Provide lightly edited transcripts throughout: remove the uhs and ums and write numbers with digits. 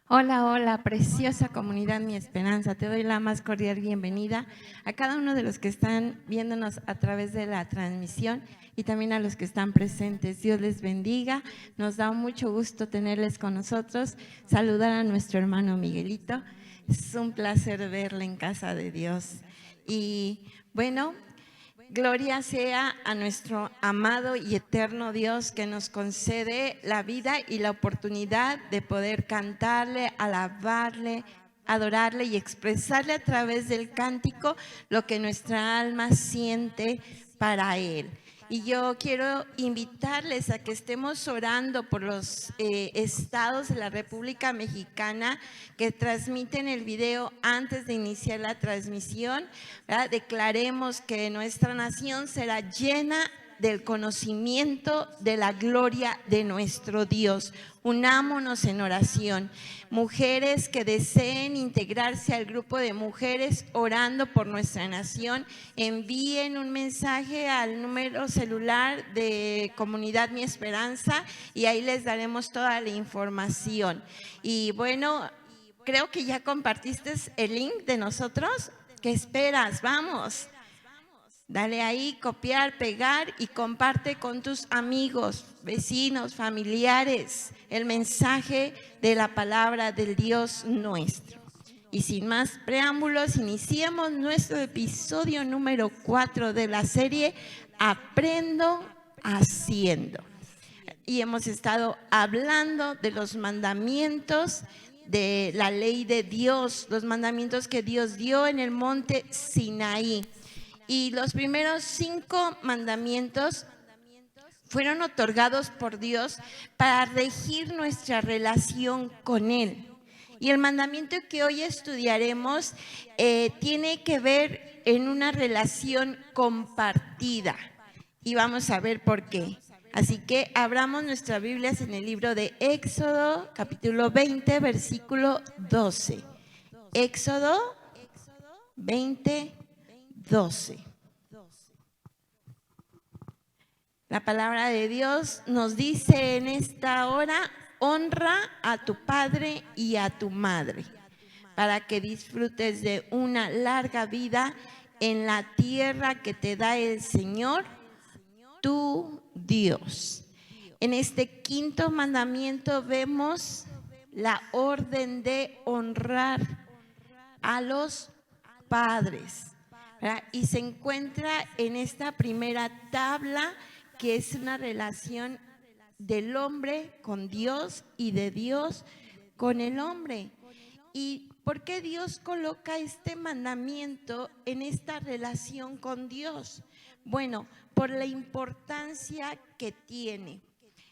Hola, hola, preciosa comunidad Mi Esperanza. Te doy la más cordial bienvenida a cada uno de los que están viéndonos a través de la transmisión y también a los que están presentes. Dios les bendiga. Nos da mucho gusto tenerles con nosotros. Saludar a nuestro hermano Miguelito. Es un placer verle en casa de Dios. Y bueno, gloria sea a nuestro amado y eterno Dios que nos concede la vida y la oportunidad de poder cantarle, alabarle, adorarle y expresarle a través del cántico lo que nuestra alma siente para Él. Y yo quiero invitarles a que estemos orando por los estados de la República Mexicana que transmiten el video antes de iniciar la transmisión, ¿verdad? Declaremos que nuestra nación será llena del conocimiento de la gloria de nuestro Dios. Unámonos en oración. Mujeres que deseen integrarse al grupo de mujeres orando por nuestra nación, envíen un mensaje al número celular de Comunidad Mi Esperanza y ahí les daremos toda la información. Y bueno, creo que ya compartiste el link de nosotros. ¿Qué esperas? Vamos. Dale ahí, copiar, pegar y comparte con tus amigos, vecinos, familiares el mensaje de la palabra del Dios nuestro. Y sin más preámbulos, iniciemos nuestro episodio número 4 de la serie Aprendo Haciendo. Y hemos estado hablando de los mandamientos de la ley de Dios, los mandamientos que Dios dio en el monte Sinaí. Y los primeros 5 mandamientos fueron otorgados por Dios para regir nuestra relación con Él. Y el mandamiento que hoy estudiaremos tiene que ver en una relación compartida. Y vamos a ver por qué. Así que abramos nuestras Biblias en el libro de Éxodo, capítulo 20, versículo 12. Éxodo 20, 12. La palabra de Dios nos dice en esta hora: honra a tu padre y a tu madre, para que disfrutes de una larga vida en la tierra que te da el Señor, tu Dios. En este 5.º mandamiento vemos la orden de honrar a los padres, ¿verdad? Y se encuentra en esta primera tabla, que es una relación del hombre con Dios y de Dios con el hombre. ¿Y por qué Dios coloca este mandamiento en esta relación con Dios? Bueno, por la importancia que tiene.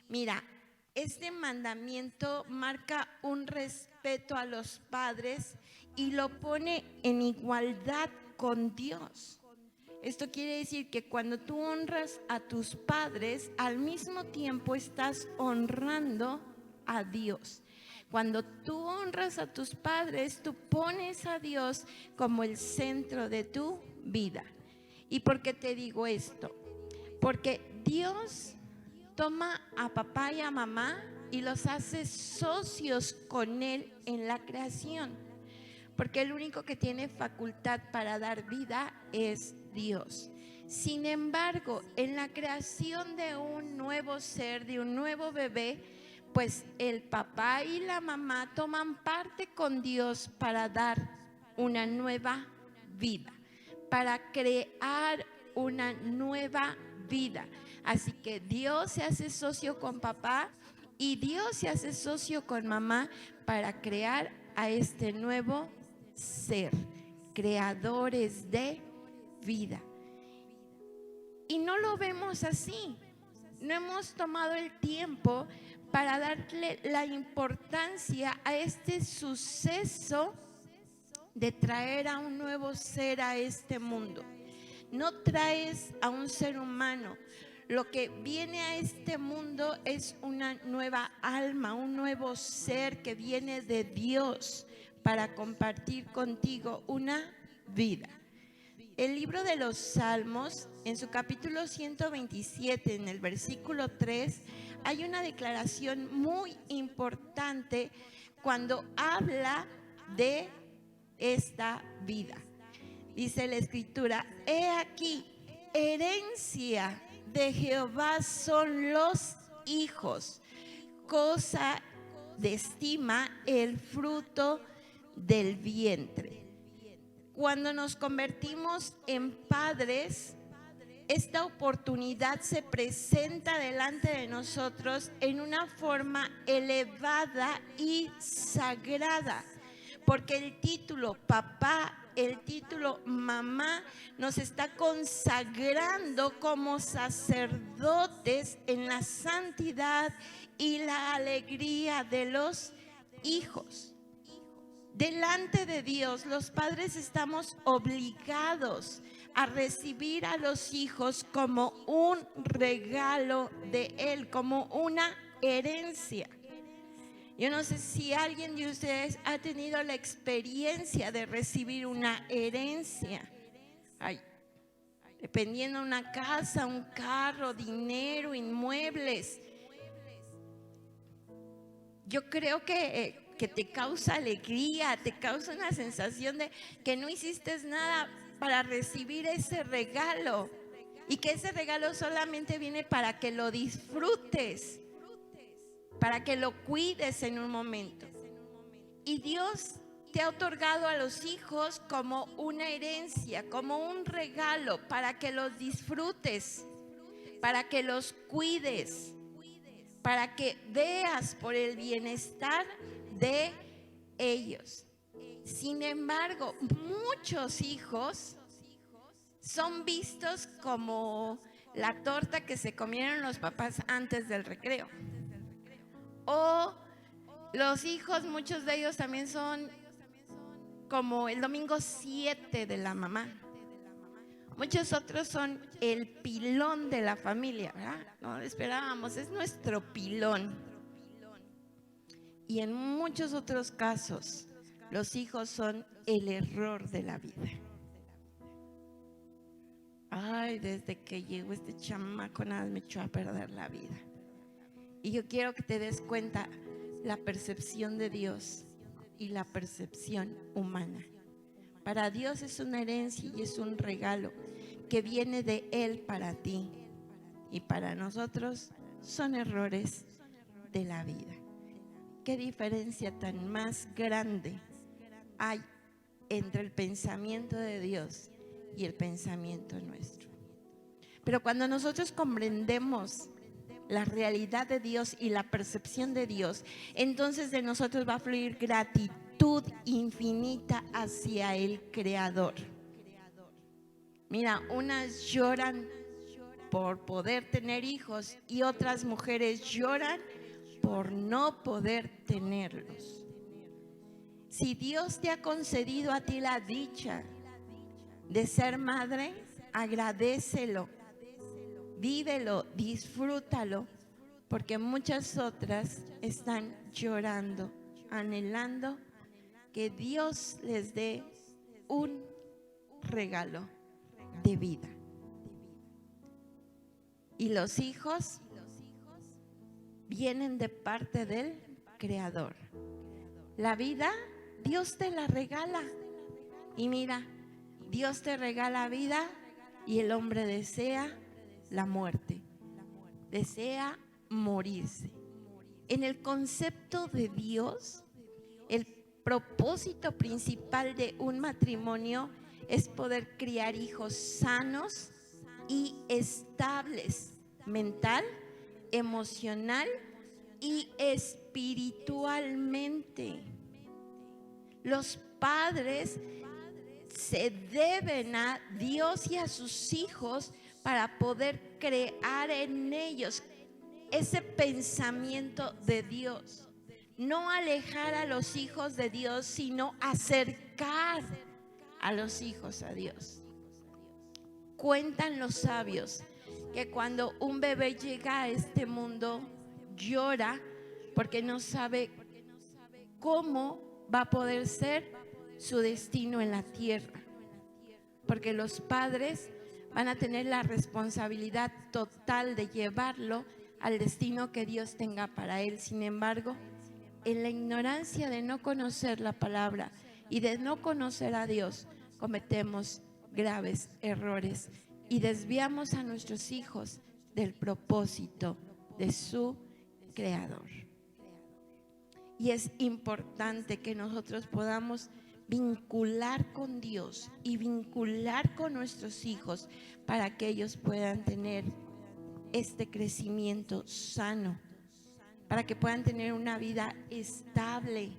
Mira, este mandamiento marca un respeto a los padres y lo pone en igualdad con Dios. Esto quiere decir que cuando tú honras a tus padres, al mismo tiempo estás honrando a Dios. Cuando tú honras a tus padres, tú pones a Dios como el centro de tu vida. ¿Y por qué te digo esto? Porque Dios toma a papá y a mamá y los hace socios con Él en la creación. Porque el único que tiene facultad para dar vida es Dios. Sin embargo, en la creación de un nuevo ser, de un nuevo bebé, pues el papá y la mamá toman parte con Dios para dar una nueva vida, para crear una nueva vida. Así que Dios se hace socio con papá y Dios se hace socio con mamá para crear a este nuevo ser, creadores de vida. Y no lo vemos así. No hemos tomado el tiempo para darle la importancia a este suceso de traer a un nuevo ser a este mundo. No traes a un ser humano. Lo que viene a este mundo es una nueva alma, un nuevo ser que viene de Dios para compartir contigo una vida. El libro de los Salmos, en su capítulo 127, en el versículo 3, hay una declaración muy importante cuando habla de esta vida. Dice la Escritura: he aquí, herencia de Jehová son los hijos, cosa de estima el fruto del vientre. Cuando nos convertimos en padres, esta oportunidad se presenta delante de nosotros en una forma elevada y sagrada, porque el título papá, el título mamá, nos está consagrando como sacerdotes en la santidad y la alegría de los hijos. Delante de Dios, los padres estamos obligados a recibir a los hijos como un regalo de Él, como una herencia. Yo no sé si alguien de ustedes ha tenido la experiencia de recibir una herencia. Ay, dependiendo de una casa, un carro, dinero, inmuebles. Yo creo que te causa alegría, te causa una sensación de que no hiciste nada para recibir ese regalo y que ese regalo solamente viene para que lo disfrutes, para que lo cuides en un momento. Y Dios te ha otorgado a los hijos como una herencia, como un regalo, para que los disfrutes, para que los cuides, para que veas por el bienestar de ellos. Sin embargo, muchos hijos son vistos como la torta que se comieron los papás antes del recreo. O los hijos, muchos de ellos también son como el domingo 7 de la mamá. Muchos otros son el pilón de la familia, ¿verdad? No lo esperábamos, es nuestro pilón. Y en muchos otros casos, los hijos son el error de la vida. Ay, desde que llegó este chamaco nada me echó a perder la vida. Y yo quiero que te des cuenta la percepción de Dios y la percepción humana. Para Dios es una herencia y es un regalo que viene de Él para ti. Y para nosotros son errores de la vida. ¿Qué diferencia tan más grande hay entre el pensamiento de Dios y el pensamiento nuestro? Pero cuando nosotros comprendemos la realidad de Dios y la percepción de Dios, entonces de nosotros va a fluir gratitud infinita hacia el Creador. Mira, unas lloran por poder tener hijos y otras mujeres lloran por no poder tenerlos. Si Dios te ha concedido a ti la dicha de ser madre, agradécelo, vívelo, disfrútalo, porque muchas otras están llorando, anhelando que Dios les dé un regalo de vida. Y los hijos vienen de parte del Creador. La vida, Dios te la regala. Y mira, Dios te regala vida y el hombre desea la muerte, desea morirse. En el concepto de Dios, el propósito principal de un matrimonio es poder criar hijos sanos y estables, mental, emocional y espiritualmente. Los padres se deben a Dios y a sus hijos para poder crear en ellos ese pensamiento de Dios. No alejar a los hijos de Dios, sino acercar a los hijos a Dios. Cuentan los sabios que cuando un bebé llega a este mundo llora porque no sabe cómo va a poder ser su destino en la tierra, porque los padres van a tener la responsabilidad total de llevarlo al destino que Dios tenga para él. Sin embargo, en la ignorancia de no conocer la palabra y de no conocer a Dios, cometemos graves errores y desviamos a nuestros hijos del propósito de su Creador. Y es importante que nosotros podamos vincular con Dios y vincular con nuestros hijos para que ellos puedan tener este crecimiento sano, para que puedan tener una vida estable,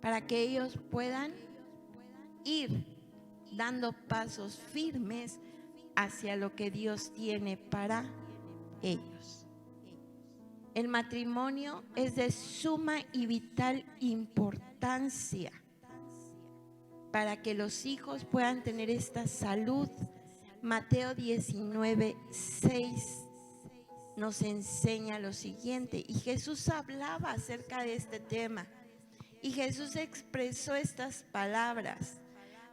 para que ellos puedan ir dando pasos firmes hacia lo que Dios tiene para ellos. El matrimonio es de suma y vital importancia para que los hijos puedan tener esta salud. Mateo 19:6 nos enseña lo siguiente, y Jesús hablaba acerca de este tema, y Jesús expresó estas palabras: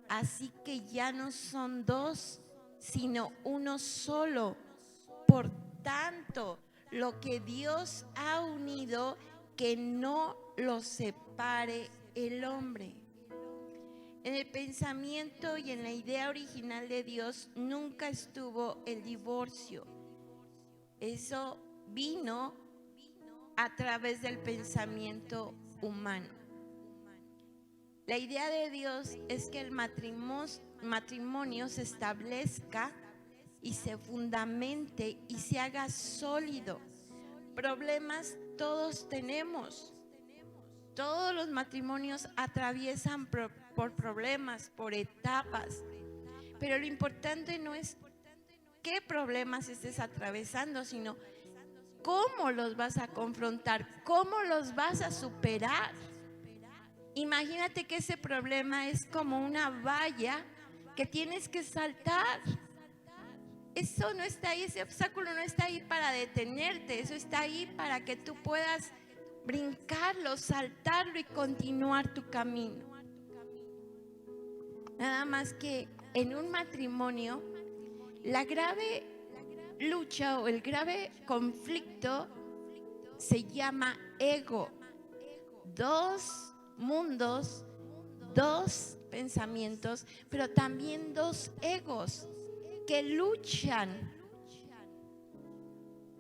así que ya no son dos, sino uno solo. Por tanto, lo que Dios ha unido, que no lo separe el hombre. En el pensamiento y en la idea original de Dios nunca estuvo el divorcio. Eso vino a través del pensamiento humano. La idea de Dios es que el matrimonio se establezca y se fundamente y se haga sólido. Problemas todos tenemos. Todos los matrimonios atraviesan por problemas, por etapas. Pero lo importante no es qué problemas estés atravesando, sino cómo los vas a confrontar, cómo los vas a superar. Imagínate que ese problema es como una valla que tienes que saltar. Eso no está ahí, ese obstáculo no está ahí para detenerte, eso está ahí para que tú puedas brincarlo, saltarlo y continuar tu camino. Nada más que en un matrimonio, la grave lucha o el grave conflicto se llama ego. Dos mundos, dos pensamientos, pero también dos egos que luchan.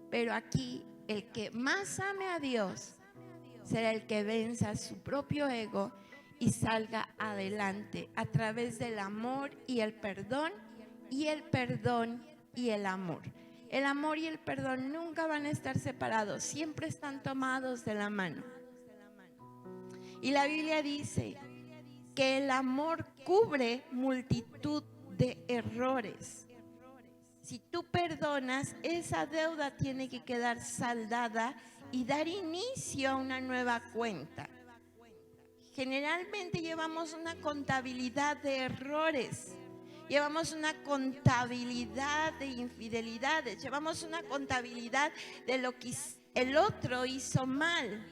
Pero aquí el que más ame a Dios será el que venza su propio ego y salga adelante a través del amor y el perdón, y el perdón y el amor. El amor y el perdón nunca van a estar separados, siempre están tomados de la mano. Y la Biblia dice que el amor cubre multitud de errores. Si tú perdonas, esa deuda tiene que quedar saldada y dar inicio a una nueva cuenta. Generalmente llevamos una contabilidad de errores, llevamos una contabilidad de infidelidades, llevamos una contabilidad de lo que el otro hizo mal.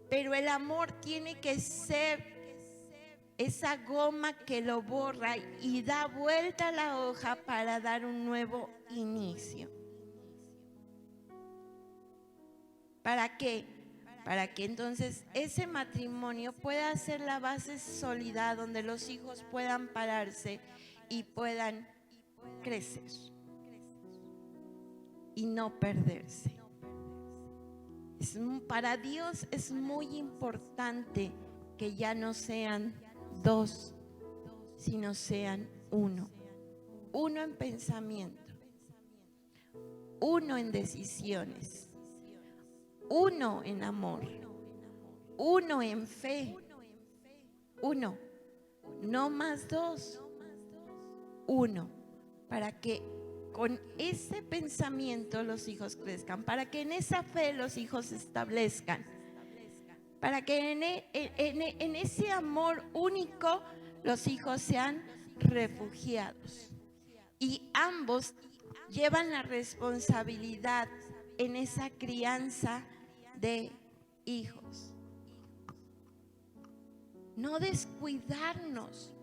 Pero el amor tiene que ser esa goma que lo borra y da vuelta a la hoja para dar un nuevo inicio. ¿Para qué? Para que entonces ese matrimonio pueda ser la base sólida donde los hijos puedan pararse y puedan crecer y no perderse. Para Dios es muy importante que ya no sean dos, sino sean uno. Uno en pensamiento, uno en decisiones, uno en amor, uno en fe, uno, no más dos, uno, para que con ese pensamiento los hijos crezcan, para que en esa fe los hijos se establezcan, para que en ese amor único los hijos sean refugiados. Y ambos llevan la responsabilidad en esa crianza de hijos. No descuidarnos,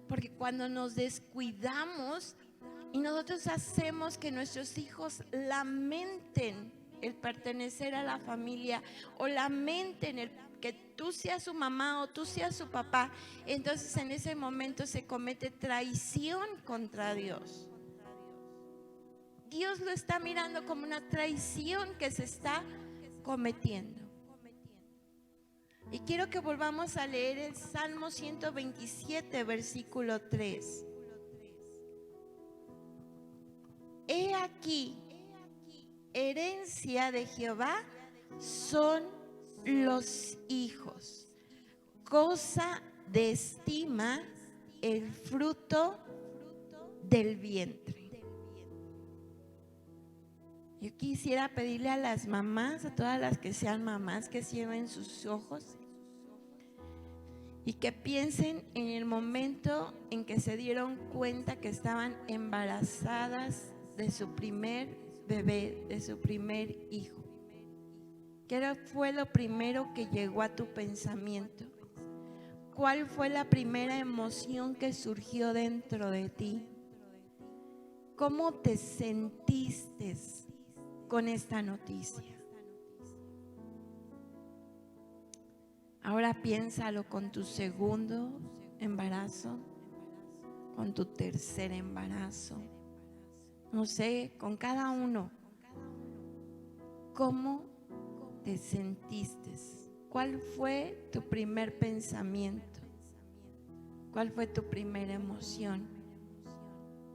porque cuando nos descuidamos y nosotros hacemos que nuestros hijos lamenten el pertenecer a la familia o la mente en el que tú seas su mamá o tú seas su papá, entonces en ese momento se comete traición contra Dios. Dios lo está mirando como una traición que se está cometiendo. Y quiero que volvamos a leer el Salmo 127, versículo 3. He aquí, herencia de Jehová son los hijos, cosa de estima el fruto del vientre. Yo quisiera pedirle a las mamás, a todas las que sean mamás, que cierren sus ojos y que piensen en el momento en que se dieron cuenta que estaban embarazadas de su primer bebé, de su primer hijo. ¿Qué fue lo primero que llegó a tu pensamiento? ¿Cuál fue la primera emoción que surgió dentro de ti? ¿Cómo te sentiste con esta noticia? Ahora piénsalo con tu segundo embarazo, con tu tercer embarazo, no sé, con cada uno. ¿Cómo te sentiste? ¿Cuál fue tu primer pensamiento? ¿Cuál fue tu primera emoción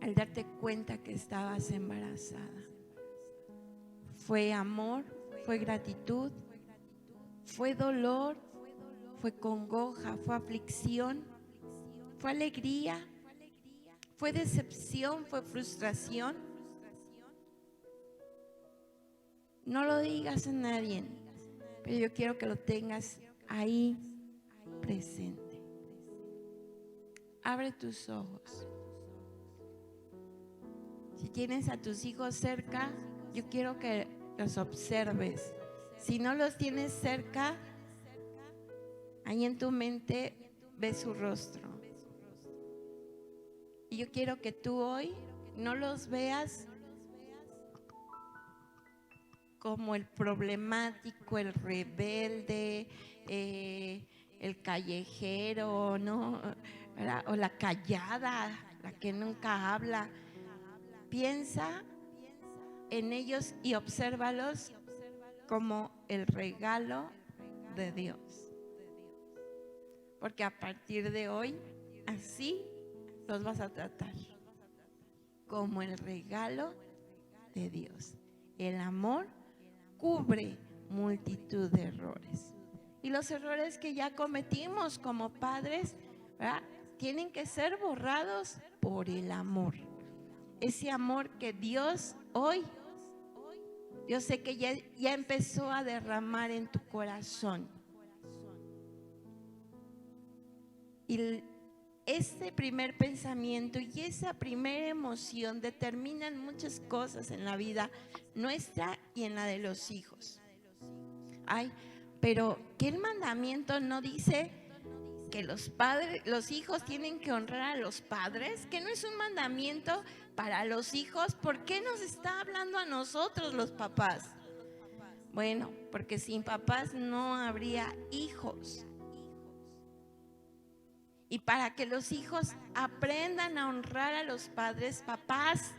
al darte cuenta que estabas embarazada? ¿Fue amor? ¿Fue gratitud? ¿Fue dolor? ¿Fue congoja? ¿Fue aflicción? ¿Fue alegría? ¿Fue decepción? ¿Fue frustración? No lo digas a nadie, pero yo quiero que lo tengas ahí presente. Abre tus ojos. Si tienes a tus hijos cerca, yo quiero que los observes. Si no los tienes cerca, ahí en tu mente ves su rostro. Y yo quiero que tú hoy no los veas como el problemático, el rebelde, el callejero, ¿no? O la callada, la que nunca habla. Piensa en ellos y obsérvalos como el regalo de Dios. Porque a partir de hoy, así los vas a tratar, como el regalo de Dios. El amor cubre multitud de errores. Y los errores que ya cometimos como padres, ¿verdad?, tienen que ser borrados por el amor. Ese amor que Dios hoy, yo sé que ya empezó a derramar en tu corazón. Y este primer pensamiento y esa primera emoción determinan muchas cosas en la vida nuestra y en la de los hijos. Ay, pero que el mandamiento no dice que los hijos tienen que honrar a los padres, que no es un mandamiento para los hijos. ¿Por qué nos está hablando a nosotros los papás? Bueno, porque sin papás no habría hijos. Y para que los hijos aprendan a honrar a los padres, papás,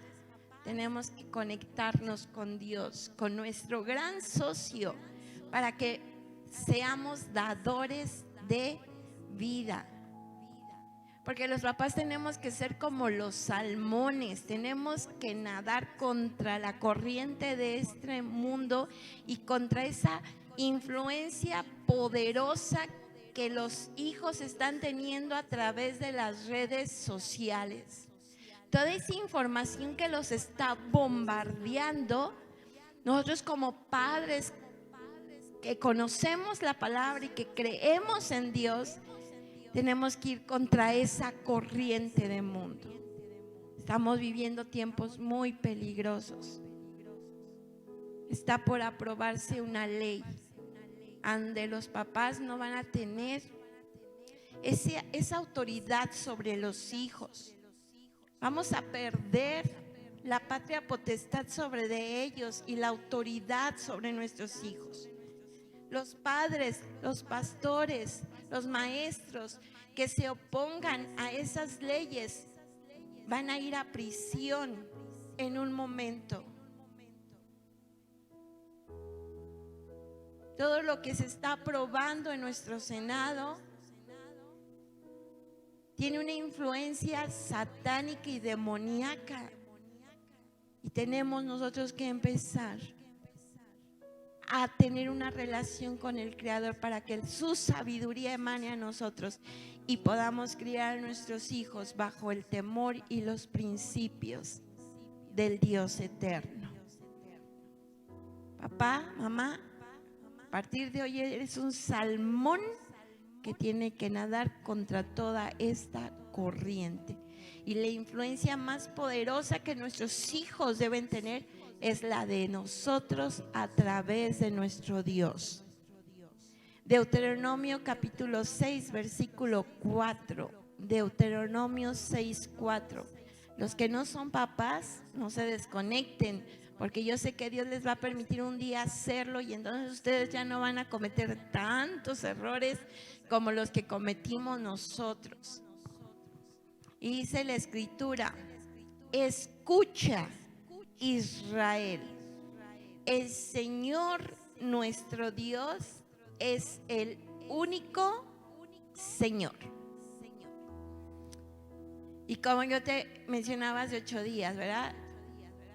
tenemos que conectarnos con Dios, con nuestro gran socio, para que seamos dadores de vida. Porque los papás tenemos que ser como los salmones, tenemos que nadar contra la corriente de este mundo y contra esa influencia poderosa que los hijos están teniendo a través de las redes sociales. Toda esa información que los está bombardeando, nosotros como padres que conocemos la palabra y que creemos en Dios, tenemos que ir contra esa corriente de mundo. Estamos viviendo tiempos muy peligrosos. Está por aprobarse una ley donde los papás no van a tener esa autoridad sobre los hijos. Vamos a perder la patria potestad sobre de ellos y la autoridad sobre nuestros hijos. Los padres, los pastores, los maestros que se opongan a esas leyes van a ir a prisión en un momento. Todo lo que se está aprobando en nuestro Senado tiene una influencia satánica y demoníaca. Y tenemos nosotros que empezar a tener una relación con el Creador para que su sabiduría emane a nosotros y podamos criar a nuestros hijos bajo el temor y los principios del Dios eterno. Papá, mamá, a partir de hoy eres un salmón que tiene que nadar contra toda esta corriente. Y la influencia más poderosa que nuestros hijos deben tener es la de nosotros a través de nuestro Dios. Deuteronomio capítulo 6, versículo 4. Deuteronomio 6, 4. Los que no son papás, no se desconecten, porque yo sé que Dios les va a permitir un día hacerlo y entonces ustedes ya no van a cometer tantos errores como los que cometimos nosotros. Y dice la Escritura: escucha, Israel, el Señor nuestro Dios es el único Señor. Y como yo te mencionaba hace 8 días, ¿verdad?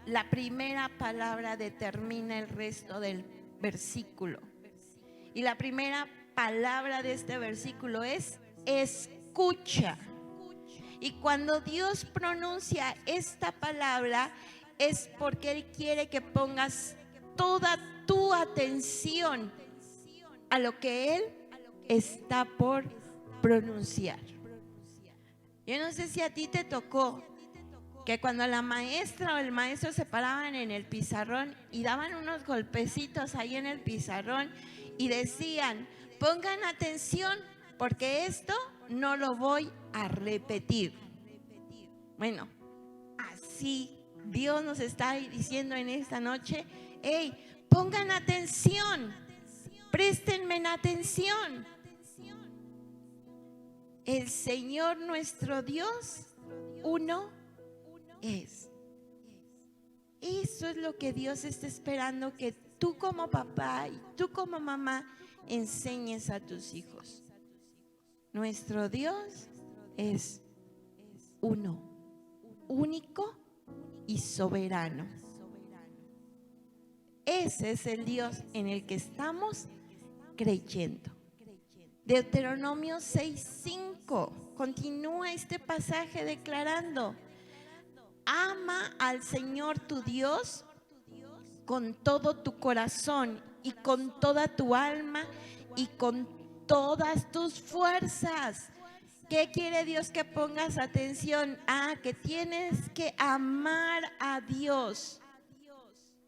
La primera palabra determina el resto del versículo. Y la primera palabra de este versículo es escucha. Y cuando Dios pronuncia esta palabra es porque Él quiere que pongas toda tu atención a lo que Él está por pronunciar. Yo no sé si a ti te tocó que cuando la maestra o el maestro se paraban en el pizarrón y daban unos golpecitos ahí en el pizarrón y decían: pongan atención porque esto no lo voy a repetir. Bueno, así Dios nos está diciendo en esta noche: hey, pongan atención, préstenme atención. El Señor nuestro Dios, uno es. Eso es lo que Dios está esperando que tú como papá y tú como mamá enseñes a tus hijos. Nuestro Dios es uno, único y soberano. Ese es el Dios en el que estamos creyendo. Deuteronomio 6:5 continúa este pasaje declarando: ama al Señor tu Dios con todo tu corazón y con toda tu alma y con todas tus fuerzas. ¿Qué quiere Dios que pongas atención? Que tienes que amar a Dios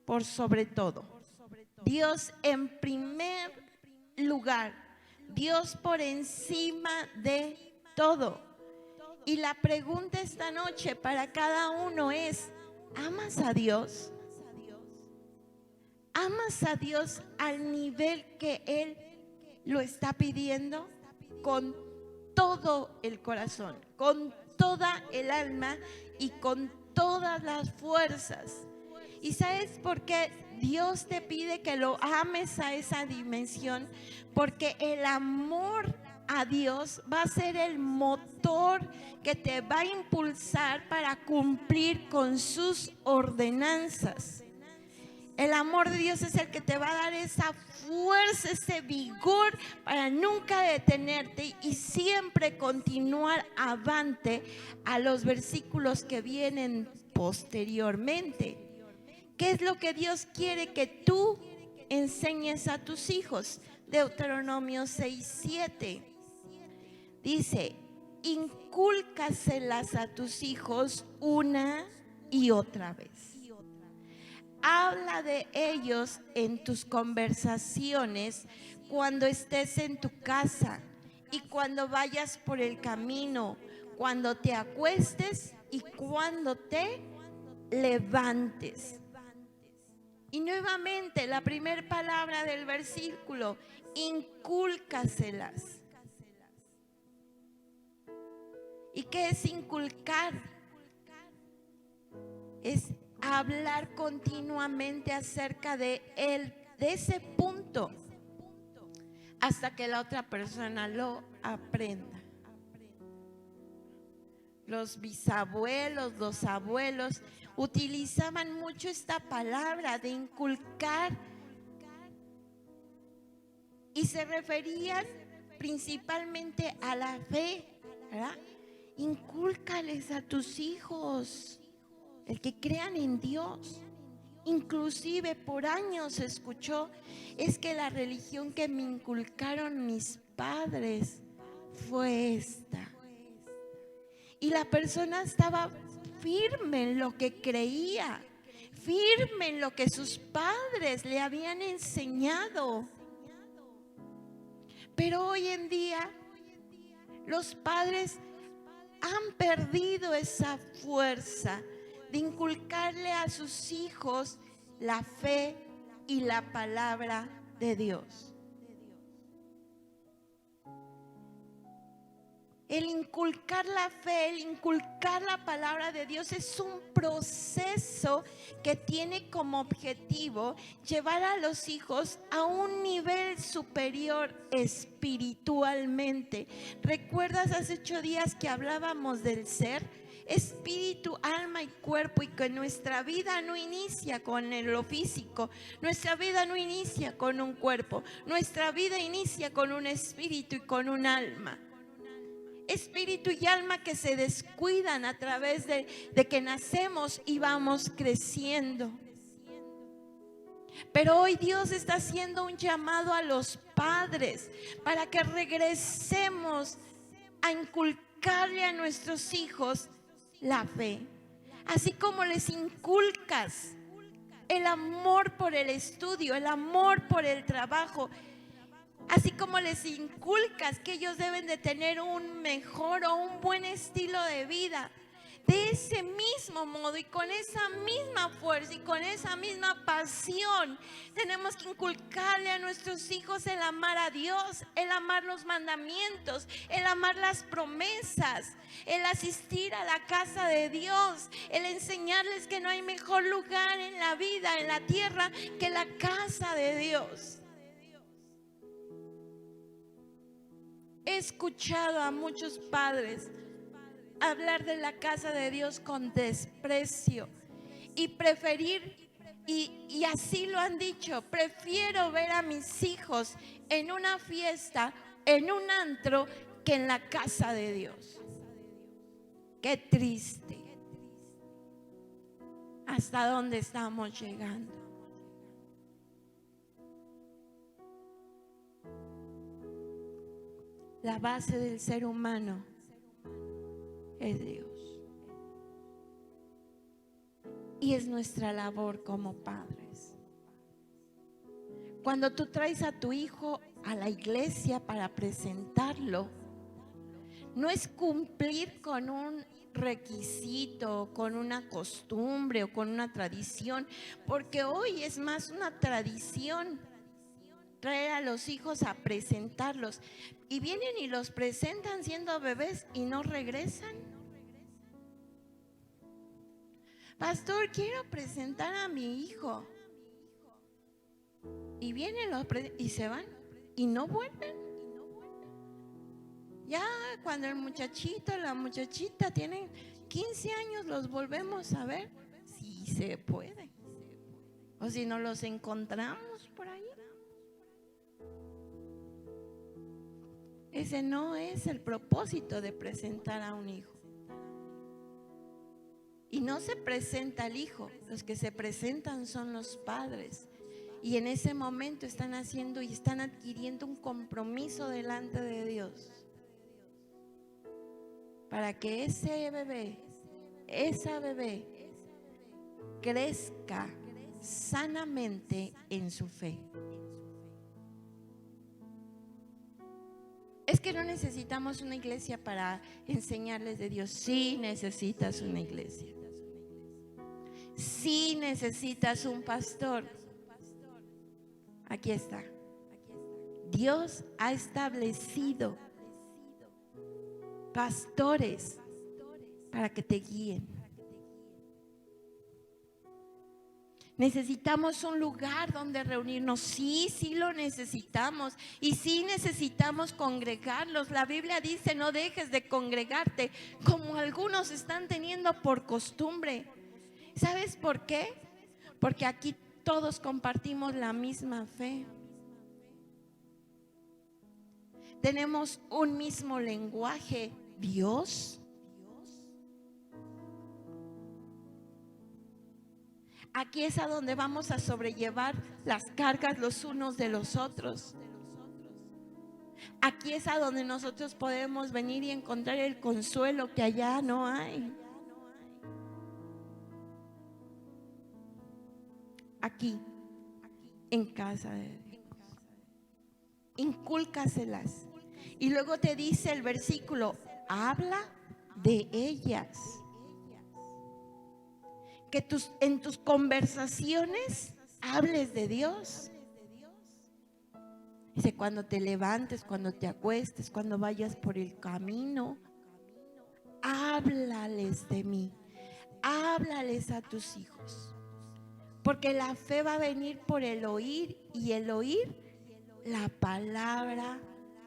por sobre todo. Dios en primer lugar. Dios por encima de todo. Y la pregunta esta noche para cada uno es: ¿amas a Dios? ¿Amas a Dios al nivel que Él lo está pidiendo? Con todo el corazón, con toda el alma y con todas las fuerzas. ¿Y sabes por qué Dios te pide que lo ames a esa dimensión? Porque el amor a Dios va a ser el motor que te va a impulsar para cumplir con sus ordenanzas. El amor de Dios es el que te va a dar esa fuerza, ese vigor para nunca detenerte y siempre continuar avante a los versículos que vienen posteriormente. ¿Qué es lo que Dios quiere que tú enseñes a tus hijos? Deuteronomio 6:7 dice: incúlcaselas a tus hijos una y otra vez. Habla de ellos en tus conversaciones cuando estés en tu casa y cuando vayas por el camino, cuando te acuestes y cuando te levantes. Y nuevamente la primera palabra del versículo, incúlcaselas. ¿Y qué es inculcar? Es hablar continuamente acerca de él, de ese punto, hasta que la otra persona lo aprenda. Los bisabuelos, los abuelos utilizaban mucho esta palabra de inculcar y se referían principalmente a la fe, ¿verdad? Incúlcales a tus hijos el que crean en Dios. Inclusive por años se escuchó, es que la religión que me inculcaron mis padres fue esta. Y la persona estaba firme en lo que creía, firme en lo que sus padres le habían enseñado. Pero hoy en día los padres han perdido esa fuerza de inculcarle a sus hijos la fe y la palabra de Dios. El inculcar la fe, el inculcar la palabra de Dios es un proceso que tiene como objetivo llevar a los hijos a un nivel superior espiritualmente. ¿Recuerdas hace 8 días que hablábamos del ser? Espíritu, alma y cuerpo, y que nuestra vida no inicia con lo físico, nuestra vida no inicia con un cuerpo, nuestra vida inicia con un espíritu y con un alma. Espíritu y alma que se descuidan a través de que nacemos y vamos creciendo. Pero hoy Dios está haciendo un llamado a los padres para que regresemos a inculcarle a nuestros hijos la fe. Así como les inculcas el amor por el estudio, el amor por el trabajo, así como les inculcas que ellos deben de tener un mejor o un buen estilo de vida, de ese mismo modo y con esa misma fuerza y con esa misma pasión, tenemos que inculcarle a nuestros hijos el amar a Dios, el amar los mandamientos, el amar las promesas, el asistir a la casa de Dios, el enseñarles que no hay mejor lugar en la vida, en la tierra, que la casa de Dios. He escuchado a muchos padres hablar de la casa de Dios con desprecio y preferir, y así lo han dicho, prefiero ver a mis hijos en una fiesta, en un antro, que en la casa de Dios. Qué triste. ¿Hasta dónde estamos llegando? La base del ser humano es Dios. Y es nuestra labor como padres. Cuando tú traes a tu hijo a la iglesia para presentarlo, no es cumplir con un requisito, con una costumbre o con una tradición, porque hoy es más una tradición traer a los hijos a presentarlos, y vienen y los presentan siendo bebés y no regresan. Pastor, quiero presentar a mi hijo, y vienen y se van y no vuelven. Ya cuando el muchachito, la muchachita tienen 15 años, los volvemos a ver, si se puede, o si no los encontramos por ahí. Ese no es el propósito de presentar a un hijo. Y no se presenta al hijo, los que se presentan son los padres. Y en ese momento están haciendo y están adquiriendo un compromiso delante de Dios, para que ese bebé, esa bebé, crezca sanamente en su fe. Es que no necesitamos una iglesia para enseñarles de Dios. Sí necesitas una iglesia, Si necesitas un pastor, aquí está. Dios ha establecido pastores para que te guíen. Necesitamos un lugar donde reunirnos. Sí, sí lo necesitamos. Y sí necesitamos congregarlos. La Biblia dice: no dejes de congregarte, como algunos están teniendo por costumbre. ¿Sabes por qué? Porque aquí todos compartimos la misma fe. Tenemos un mismo lenguaje. Dios. Aquí es a donde vamos a sobrellevar las cargas los unos de los otros. Aquí es a donde nosotros podemos venir y encontrar el consuelo que allá no hay. Aquí, en casa de Dios. Incúlcaselas. Y luego te dice el versículo: habla de ellas. Que en tus conversaciones hables de Dios. Dice: cuando te levantes, cuando te acuestes, cuando vayas por el camino, háblales de mí. Háblales a tus hijos. Porque la fe va a venir por el oír, y el oír la palabra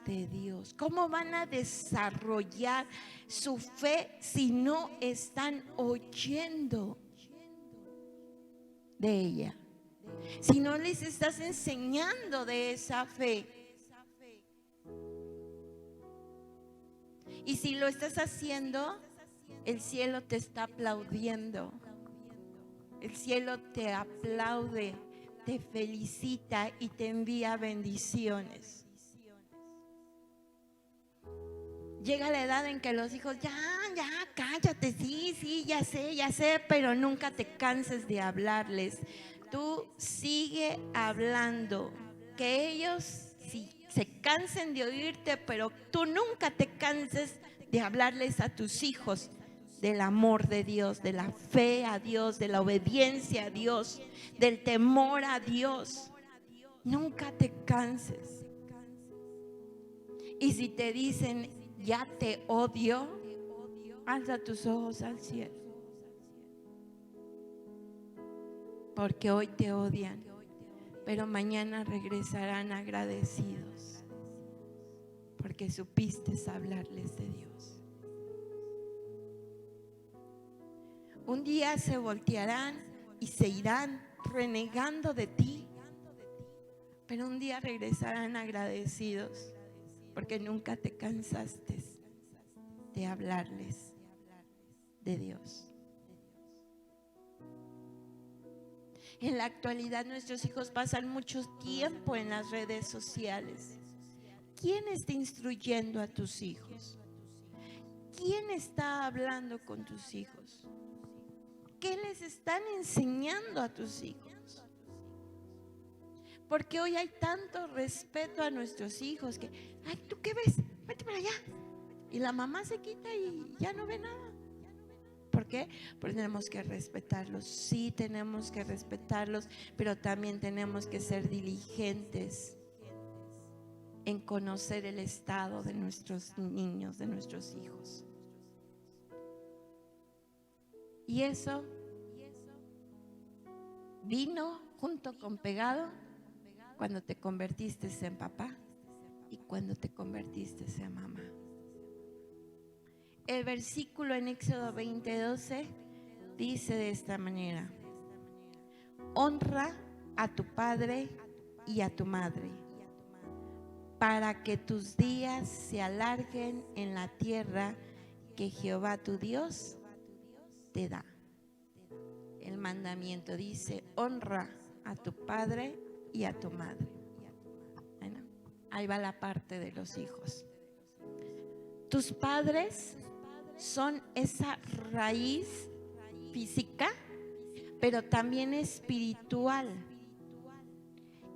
de Dios. ¿Cómo van a desarrollar su fe si no están oyendo de ella? Si no les estás enseñando de esa fe. Y si lo estás haciendo, el cielo te está aplaudiendo. El cielo te aplaude, te felicita y te envía bendiciones. Llega la edad en que los hijos: ya, cállate, sí, ya sé, pero nunca te canses de hablarles. Tú sigue hablando, que ellos sí se cansen de oírte, pero tú nunca te canses de hablarles a tus hijos del amor de Dios, de la fe a Dios, de la obediencia a Dios, del temor a Dios. Nunca te canses. Y si te dicen: ya te odio, alza tus ojos al cielo. Porque hoy te odian, pero mañana regresarán agradecidos, porque supiste hablarles de Dios. Un día se voltearán y se irán renegando de ti, pero un día regresarán agradecidos, porque nunca te cansaste de hablarles de Dios. En la actualidad nuestros hijos pasan mucho tiempo en las redes sociales. ¿Quién está instruyendo a tus hijos? ¿Quién está hablando con tus hijos? ¿Qué les están enseñando a tus hijos? Porque hoy hay tanto respeto a nuestros hijos que: ay, ¿tú qué ves? Vete para allá. Y la mamá se quita y ya no ve nada. ¿Por qué? Porque tenemos que respetarlos. Sí, tenemos que respetarlos, pero también tenemos que ser diligentes en conocer el estado de nuestros niños, de nuestros hijos. Y eso vino junto con pegado cuando te convertiste en papá y cuando te convertiste en mamá. El versículo en Éxodo 20:12 dice de esta manera: honra a tu padre y a tu madre, para que tus días se alarguen en la tierra que Jehová tu Dios te da. El mandamiento dice: honra a tu padre y a tu madre. Bueno, ahí va la parte de los hijos. Tus padres son esa raíz física, pero también espiritual.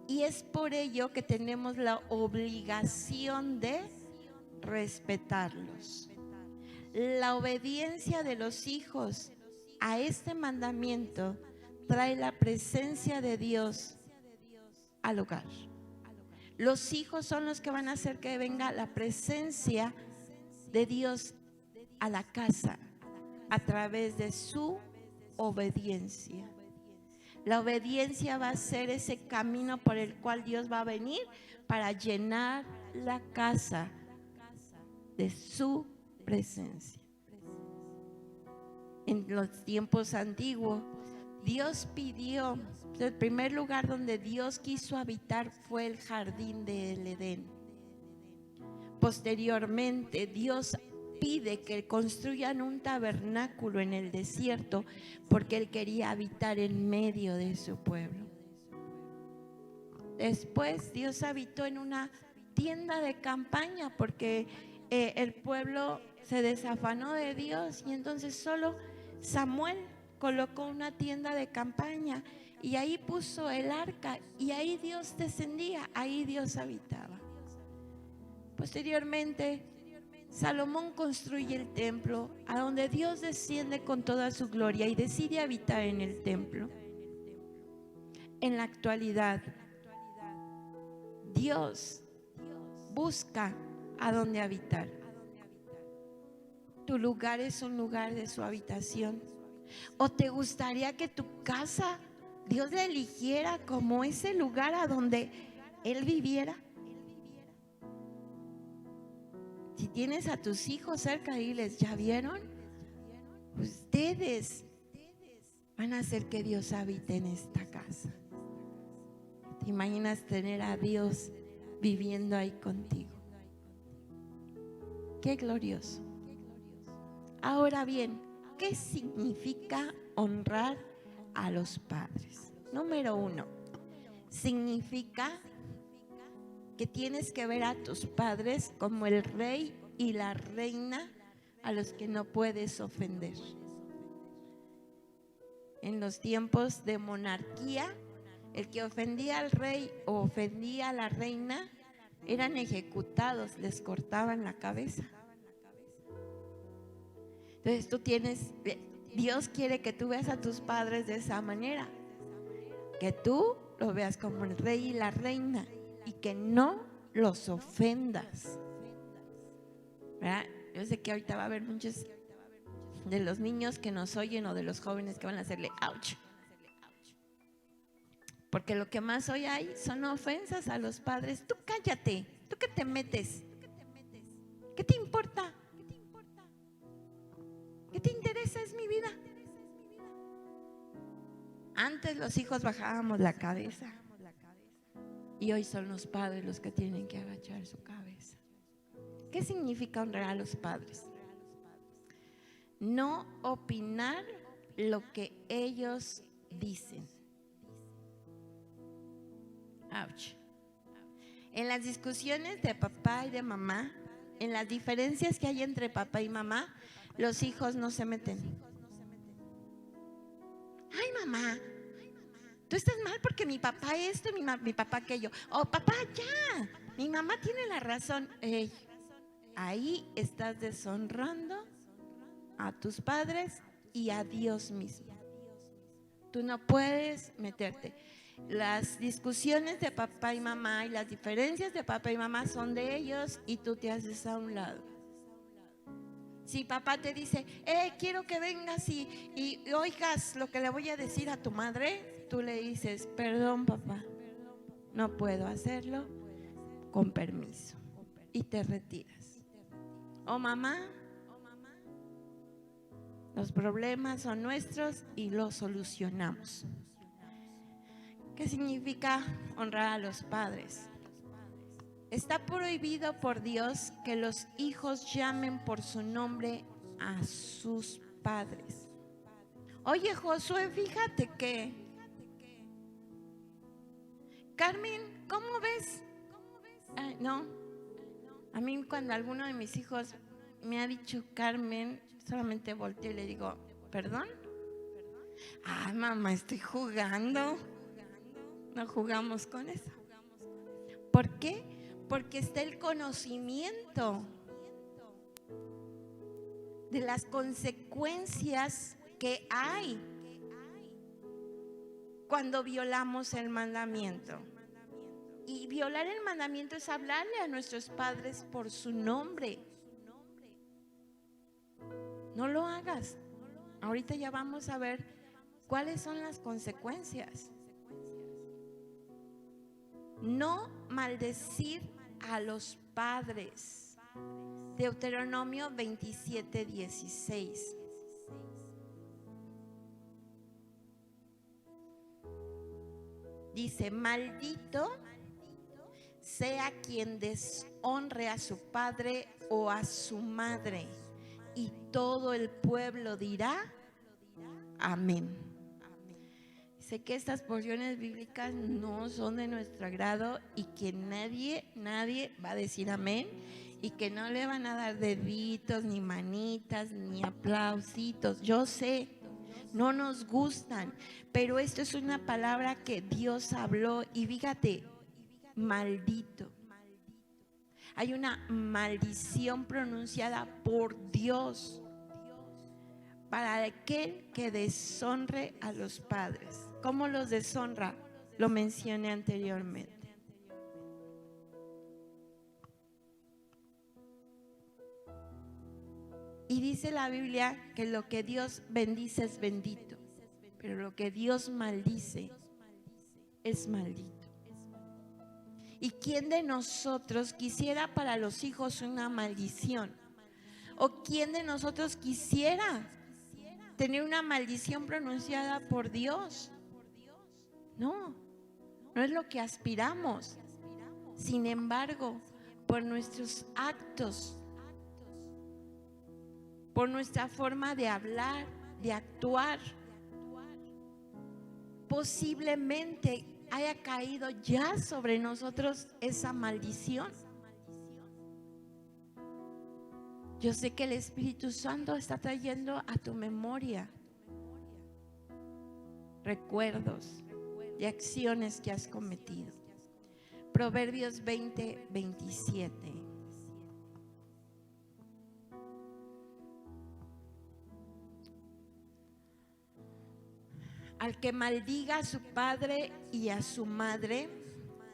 Y es por ello que tenemos la obligación de respetarlos. La obediencia de los hijos a este mandamiento trae la presencia de Dios al hogar. Los hijos son los que van a hacer que venga la presencia de Dios a la casa a través de su obediencia. La obediencia va a ser ese camino por el cual Dios va a venir para llenar la casa de su presencia. En los tiempos antiguos, Dios pidió, el primer lugar donde Dios quiso habitar fue el jardín del Edén. Posteriormente, Dios pide que construyan un tabernáculo en el desierto porque Él quería habitar en medio de su pueblo. Después, Dios habitó en una tienda de campaña porque el pueblo se desafanó de Dios y entonces solo Samuel colocó una tienda de campaña y ahí puso el arca y ahí Dios descendía, ahí Dios habitaba. Posteriormente, Salomón construye el templo a donde Dios desciende con toda su gloria y decide habitar en el templo. En la actualidad, Dios busca a dónde habitar. Tu lugar es un lugar de su habitación. ¿O te gustaría que tu casa Dios la eligiera como ese lugar a donde Él viviera? Si tienes a tus hijos cerca, diles, ¿ya vieron? Ustedes van a hacer que Dios habite en esta casa. ¿Te imaginas tener a Dios viviendo ahí contigo? Qué glorioso. Ahora bien, ¿qué significa honrar a los padres? Número 1, significa que tienes que ver a tus padres como el rey y la reina a los que no puedes ofender. En los tiempos de monarquía, el que ofendía al rey o ofendía a la reina eran ejecutados, les cortaban la cabeza. Entonces Dios quiere que tú veas a tus padres de esa manera, que tú lo veas como el rey y la reina y que no los ofendas, ¿verdad? Yo sé que ahorita va a haber muchos de los niños que nos oyen o de los jóvenes que van a hacerle ouch, porque lo que más hoy hay son ofensas a los padres. Tú cállate, ¿tú qué te metes? ¿Qué te importa? ¿Qué te interesa? Es mi vida. Antes los hijos bajábamos la cabeza y hoy son los padres los que tienen que agachar su cabeza. ¿Qué significa honrar a los padres? No opinar lo que ellos dicen. Ouch. En las discusiones de papá y de mamá, en las diferencias que hay entre papá y mamá, los hijos no se meten. Ay, mamá, tú estás mal porque mi papá esto y mi papá aquello. Oh, papá, ya, mi mamá tiene la razón. Ey, ahí estás deshonrando a tus padres y a Dios mismo. Tú no puedes meterte. Las discusiones de papá y mamá y las diferencias de papá y mamá son de ellos y tú te haces a un lado. Si papá te dice, quiero que vengas y oigas lo que le voy a decir a tu madre, tú le dices, perdón papá, no puedo hacerlo, con permiso, y te retiras. O mamá, los problemas son nuestros y los solucionamos. ¿Qué significa honrar a los padres? Está prohibido por Dios que los hijos llamen por su nombre a sus padres. Oye, Josué, fíjate que Carmen, ¿cómo ves? No, a mí cuando alguno de mis hijos me ha dicho Carmen, solamente volteo y le digo, ¿perdón? Ay, mamá, estoy jugando. No jugamos con eso. ¿Por qué? Porque está el conocimiento de las consecuencias que hay cuando violamos el mandamiento. Y violar el mandamiento es hablarle a nuestros padres por su nombre. No lo hagas. Ahorita ya vamos a ver cuáles son las consecuencias. No maldecir a los padres. Deuteronomio 27:16. Dice: maldito sea quien deshonre a su padre o a su madre. Y todo el pueblo dirá amén. Sé que estas porciones bíblicas no son de nuestro agrado y que nadie va a decir amén, y que no le van a dar deditos, ni manitas, ni aplausitos. Yo sé, no nos gustan, pero esto es una palabra que Dios habló. Y fíjate, maldito. Hay una maldición pronunciada por Dios para aquel que deshonre a los padres. ¿Cómo los deshonra? Lo mencioné anteriormente. Y dice la Biblia que lo que Dios bendice es bendito, pero lo que Dios maldice es maldito. ¿Y quién de nosotros quisiera para los hijos una maldición? ¿O quién de nosotros quisiera tener una maldición pronunciada por Dios? No, no es lo que aspiramos. Sin embargo, por nuestros actos, por nuestra forma de hablar, de actuar, posiblemente haya caído ya sobre nosotros esa maldición. Yo sé que el Espíritu Santo está trayendo a tu memoria recuerdos de acciones que has cometido. Proverbios 20:27. Al que maldiga a su padre y a su madre,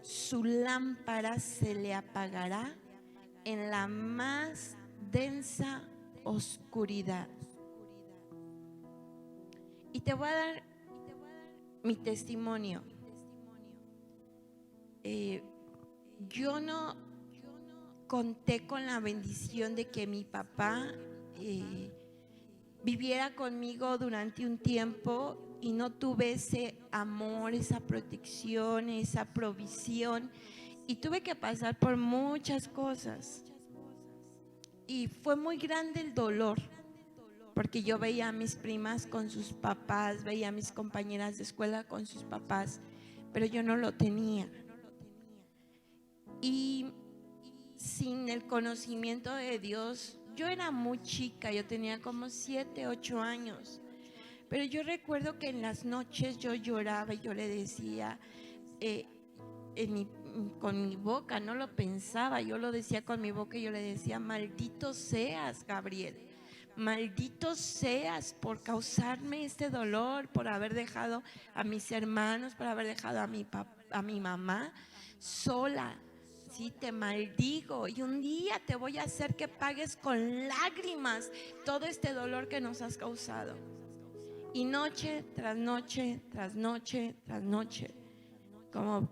su lámpara se le apagará en la más densa oscuridad. Y te voy a dar mi testimonio. Yo no conté con la bendición de que mi papá viviera conmigo durante un tiempo, y no tuve ese amor, esa protección, esa provisión, y tuve que pasar por muchas cosas. Y fue muy grande el dolor, porque yo veía a mis primas con sus papás, veía a mis compañeras de escuela con sus papás, pero yo no lo tenía. Y sin el conocimiento de Dios, yo era muy chica, yo tenía como 7, 8 años. Pero yo recuerdo que en las noches yo lloraba y yo le decía con mi boca, no lo pensaba, yo lo decía con mi boca y yo le decía: maldito seas, Gabriel, maldito seas por causarme este dolor, por haber dejado a mis hermanos, por haber dejado a mi mamá sola. Sí, te maldigo, y un día te voy a hacer que pagues con lágrimas todo este dolor que nos has causado. Y noche tras noche, tras noche, tras noche, como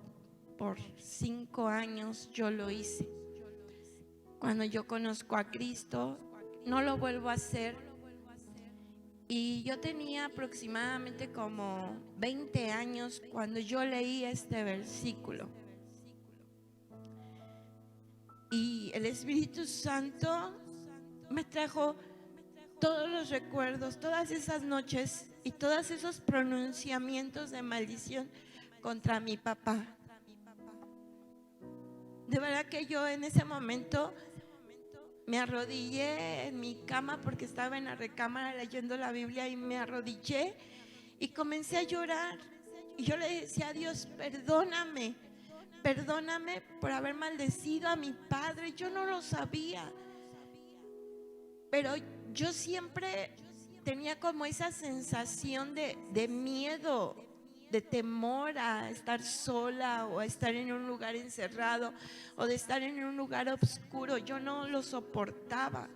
por 5 años yo lo hice. Cuando yo conozco a Cristo, no lo vuelvo a hacer. Y yo tenía aproximadamente como 20 años cuando yo leí este versículo. Y el Espíritu Santo me trajo todos los recuerdos, todas esas noches y todos esos pronunciamientos de maldición contra mi papá. De verdad que yo en ese momento me arrodillé en mi cama, porque estaba en la recámara leyendo la Biblia, y me arrodillé y comencé a llorar. Y yo le decía a Dios: perdóname, perdóname por haber maldecido a mi padre. Yo no lo sabía, pero yo siempre tenía como esa sensación de miedo, de temor a estar sola o a estar en un lugar encerrado o de estar en un lugar oscuro. Yo no lo soportaba.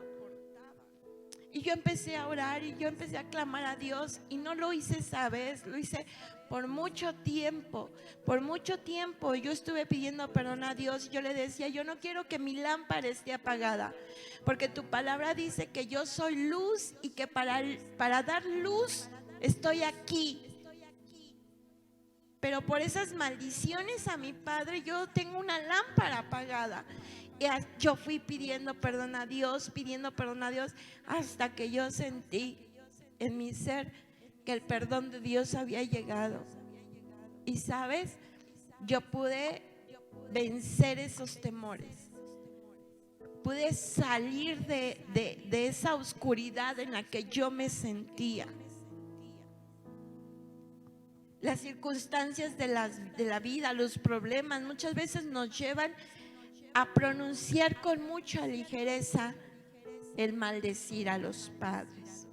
Y yo empecé a orar y yo empecé a clamar a Dios, y no lo hice esa vez, lo hice por mucho tiempo. Por mucho tiempo yo estuve pidiendo perdón a Dios. Yo le decía: yo no quiero que mi lámpara esté apagada, porque tu palabra dice que yo soy luz y que para dar luz estoy aquí. Pero por esas maldiciones a mi padre yo tengo una lámpara apagada. Y yo fui pidiendo perdón a Dios, hasta que yo sentí en mi ser que el perdón de Dios había llegado. Y sabes, yo pude vencer esos temores. Pude salir de esa oscuridad en la que yo me sentía. Las circunstancias de la vida, los problemas, muchas veces nos llevan a pronunciar con mucha ligereza el maldecir a los padres.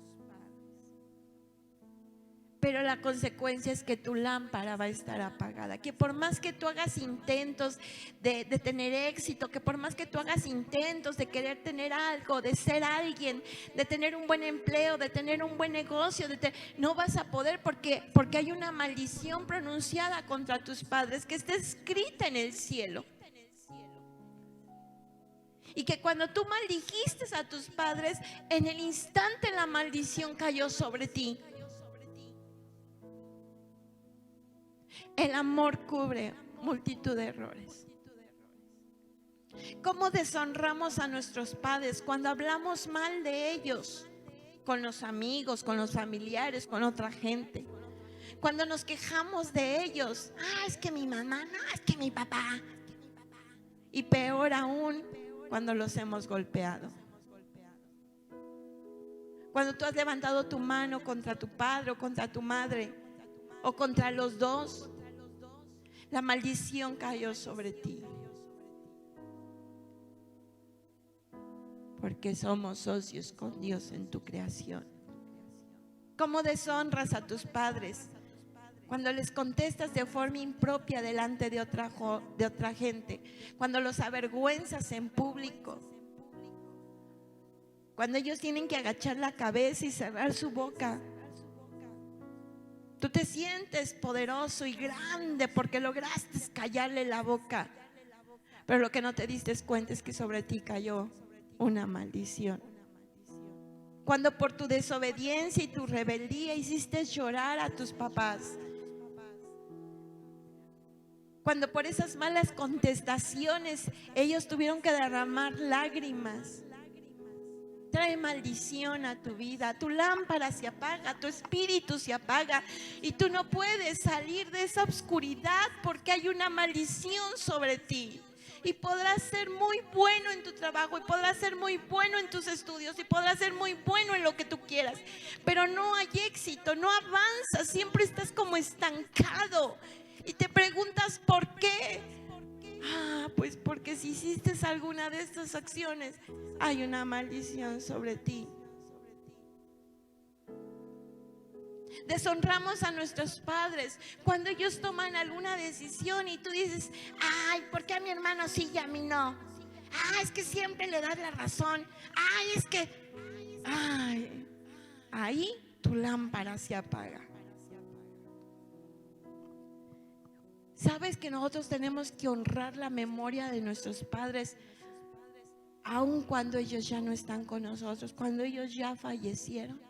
Pero la consecuencia es que tu lámpara va a estar apagada. Que por más que tú hagas intentos de tener éxito, que por más que tú hagas intentos de querer tener algo, de ser alguien, de tener un buen empleo, de tener un buen negocio, no vas a poder, porque hay una maldición pronunciada contra tus padres que está escrita en el cielo. Y que cuando tú maldijiste a tus padres, en el instante la maldición cayó sobre ti. El amor cubre multitud de errores. ¿Cómo deshonramos a nuestros padres cuando hablamos mal de ellos? Con los amigos, con los familiares, con otra gente. Cuando nos quejamos de ellos: es que mi mamá, no, es que mi papá. Y peor aún, cuando los hemos golpeado. Cuando tú has levantado tu mano contra tu padre o contra tu madre, o contra los dos, la maldición cayó sobre ti. Porque somos socios con Dios en tu creación. ¿Cómo deshonras a tus padres? Cuando les contestas de forma impropia delante de otra gente. Cuando los avergüenzas en público. Cuando ellos tienen que agachar la cabeza y cerrar su boca. Tú te sientes poderoso y grande porque lograste callarle la boca. Pero lo que no te diste cuenta es que sobre ti cayó una maldición. Cuando por tu desobediencia y tu rebeldía hiciste llorar a tus papás. Cuando por esas malas contestaciones ellos tuvieron que derramar lágrimas. Trae maldición a tu vida. Tu lámpara se apaga, tu espíritu se apaga y tú no puedes salir de esa oscuridad porque hay una maldición sobre ti. Y podrás ser muy bueno en tu trabajo, y podrás ser muy bueno en tus estudios, y podrás ser muy bueno en lo que tú quieras, pero no hay éxito, no avanzas, siempre estás como estancado. Y te preguntas ¿por qué? Pues porque si hiciste alguna de estas acciones, hay una maldición sobre ti. Deshonramos a nuestros padres cuando ellos toman alguna decisión y tú dices: ¿por qué a mi hermano sí y a mí no? Es que siempre le das la razón. Es que ahí tu lámpara se apaga. ¿Sabes que nosotros tenemos que honrar la memoria de nuestros padres aun cuando ellos ya no están con nosotros, cuando ellos ya fallecieron?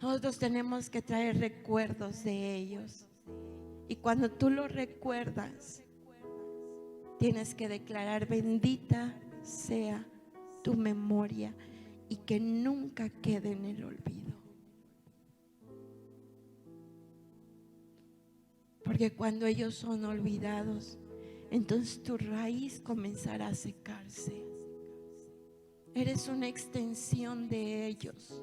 Nosotros tenemos que traer recuerdos de ellos. Y cuando tú los recuerdas, tienes que declarar: bendita sea tu memoria y que nunca quede en el olvido. Porque cuando ellos son olvidados, entonces tu raíz comenzará a secarse. Eres una extensión de ellos.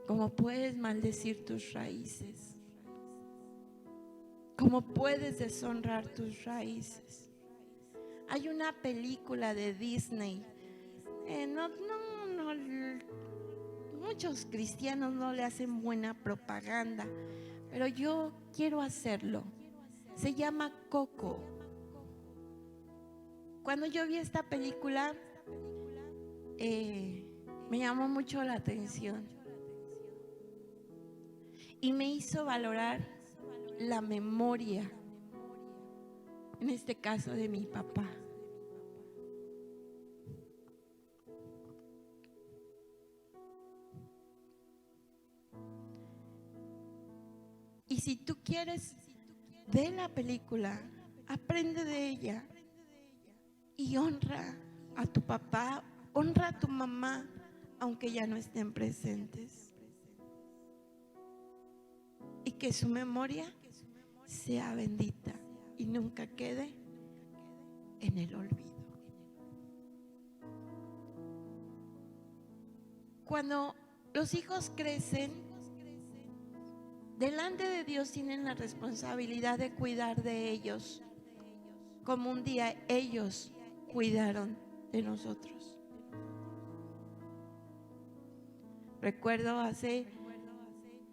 ¿Cómo puedes maldecir tus raíces? ¿Cómo puedes deshonrar tus raíces? Hay una película de Disney Muchos cristianos no le hacen buena propaganda, pero yo quiero hacerlo. Se llama Coco. Cuando yo vi esta película, me llamó mucho la atención y me hizo valorar la memoria, en este caso de mi papá. Y si tú quieres, ve la película, aprende de ella y honra a tu papá, honra a tu mamá, aunque ya no estén presentes. Y que su memoria sea bendita y nunca quede en el olvido. Cuando los hijos crecen, delante de Dios tienen la responsabilidad de cuidar de ellos, como un día ellos cuidaron de nosotros. Recuerdo hace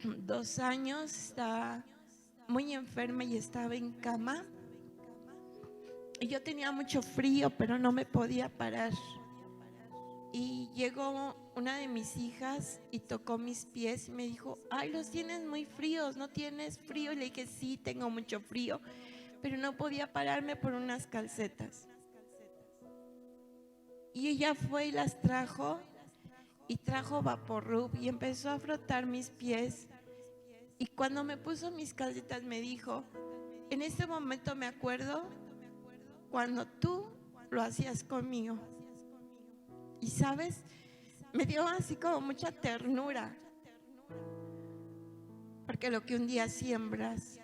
2 años estaba muy enferma y estaba en cama. Y yo tenía mucho frío, pero no me podía parar. Y llegó una de mis hijas y tocó mis pies y me dijo: ay, los tienes muy fríos, ¿no tienes frío? Y le dije: sí, tengo mucho frío, pero no podía pararme por unas calcetas. Y ella fue y las trajo, y trajo Vaporub y empezó a frotar mis pies. Y cuando me puso mis calcetas me dijo: en este momento me acuerdo cuando tú lo hacías conmigo. Y sabes, me dio así como mucha ternura, porque lo que un día siembras,